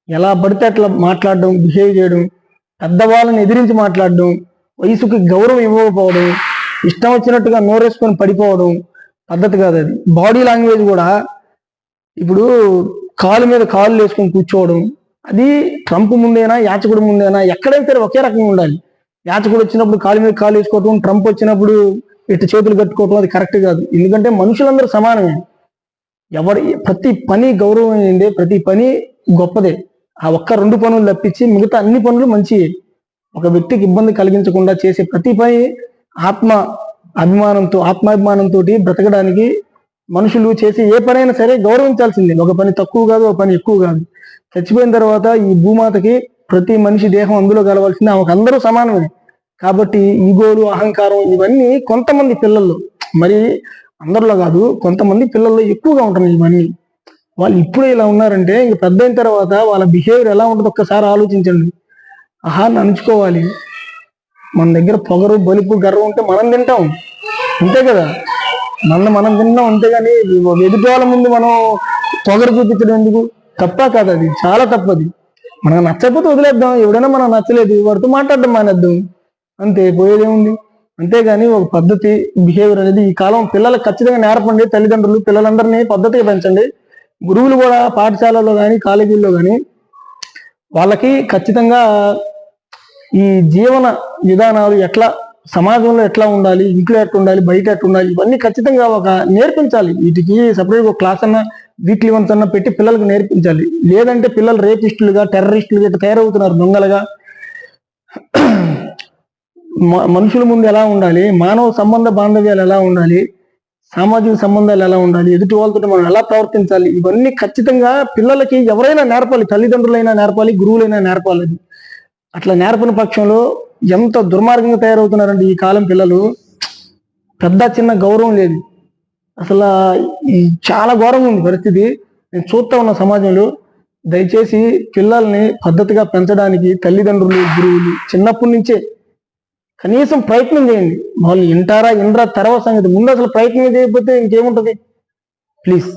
ఎలా పడితే అట్లా మాట్లాడడం, బిహేవ్ చేయడం, పెద్దవాళ్ళని ఎదిరించి మాట్లాడడం, వయసుకి గౌరవం ఇవ్వకపోవడం, ఇష్టం వచ్చినట్టుగా నోరేసుకొని పడిపోవడం పద్ధతి కాదు అది. బాడీ లాంగ్వేజ్ కూడా ఇప్పుడు కాలు మీద కాళ్ళు వేసుకొని కూర్చోవడం, అది ట్రంప్ ముందేనా యాచకుడు ముందేనా ఎక్కడైనా సరే ఒకే రకంగా ఉండాలి. యాచకుడు వచ్చినప్పుడు కాలు మీద కాలు వేసుకోవటం, ట్రంప్ వచ్చినప్పుడు ఇటు చేతులు కట్టుకోవటం అది కరెక్ట్ కాదు. ఎందుకంటే మనుషులందరూ సమానమే. ప్రతి పని గౌరవం అయింది, ప్రతి పని గొప్పదే. ఆ ఒక్క 2 పనులు తప్పించి మిగతా అన్ని పనులు మంచివి. ఒక వ్యక్తికి ఇబ్బంది కలిగించకుండా చేసే ప్రతి పని ఆత్మాభిమానంతో బ్రతకడానికి మనుషులు చేసి ఏ పనైనా సరే గౌరవించాల్సిందే. ఒక పని తక్కువ కాదు, ఒక పని ఎక్కువ కాదు. చచ్చిపోయిన తర్వాత ఈ భూమాతకి ప్రతి మనిషి దేహం అందులో కలవాల్సిందే. ఆమెకు అందరూ సమానమే. కాబట్టి ఈగోలు, అహంకారం ఇవన్నీ కొంతమంది పిల్లల్లో, మరి అందరిలో కాదు, కొంతమంది పిల్లల్లో ఎక్కువగా ఉంటున్నాయి ఇవన్నీ. వాళ్ళు ఇప్పుడే ఇలా ఉన్నారంటే ఇంక పెద్ద అయిన తర్వాత వాళ్ళ బిహేవియర్ ఎలా ఉంటుందో ఒక్కసారి ఆలోచించండి. ఆహాన్ని అణుచుకోవాలి. మన దగ్గర పొగరు, బలుపు, గర్వం ఉంటే మనం తింటాం, అంతే కదా. మనం తింటాం అంతేగాని ఎదుటి వాళ్ళ ముందు మనం పొగరు చూపించడం ఎందుకు? తప్ప కాదు, అది చాలా తప్పది. మనకు నచ్చకపోతే వదిలేద్దాం. ఎవడైనా మనం నచ్చలేదు వాడితో మాట్లాడడం మానేద్దాం, అంతే, పోయేదేముంది. అంతేగాని ఒక పద్ధతి, బిహేవియర్ అనేది ఈ కాలం పిల్లలకు ఖచ్చితంగా నేర్పండి. తల్లిదండ్రులు పిల్లలందరినీ పద్ధతిగా పెంచండి. గురువులు కూడా పాఠశాలలో కానీ కాలేజీల్లో కానీ వాళ్ళకి ఖచ్చితంగా ఈ జీవన విధానాలు ఎట్లా, సమాజంలో ఎట్లా ఉండాలి, ఇంట్లో ఎట్లా ఉండాలి, బయట ఎట్లా ఉండాలి, ఇవన్నీ ఖచ్చితంగా ఒక నేర్పించాలి. వీటికి సపరేట్గా ఒక క్లాస్ అన్నా, వీక్లీ వన్స్ అన్నా పెట్టి పిల్లలకు నేర్పించాలి. లేదంటే పిల్లలు రేపిస్టులుగా, టెర్రరిస్టులుగా ఇట్లా తయారవుతున్నారు, దొంగలుగా. మనుషుల ముందు ఎలా ఉండాలి, మానవ సంబంధ బాంధవ్యాలు ఎలా ఉండాలి, సామాజిక సంబంధాలు ఎలా ఉండాలి, ఎదుటి వాళ్ళతో మనం ఎలా ప్రవర్తించాలి, ఇవన్నీ ఖచ్చితంగా పిల్లలకి ఎవరైనా నేర్పాలి. తల్లిదండ్రులైనా నేర్పాలి, గురువులైనా నేర్పాలి. అట్లా నేర్పని పక్షంలో ఎంత దుర్మార్గంగా తయారవుతున్నారంటే ఈ కాలం పిల్లలు, పెద్ద చిన్న గౌరవం లేదు అసలు. చాలా ఘోరంగా ఉంది పరిస్థితి. నేను చూస్తా ఉన్న సమాజంలో. దయచేసి పిల్లల్ని పద్ధతిగా పెంచడానికి తల్లిదండ్రులు, గురువులు చిన్నప్పటి నుంచే కనీసం ప్రయత్నం చేయండి. వాళ్ళు వింటారా తర్వాత సంగతి. ముందు అసలు ప్రయత్నం చేయకపోతే ఇంకేముంటది? ప్లీజ్.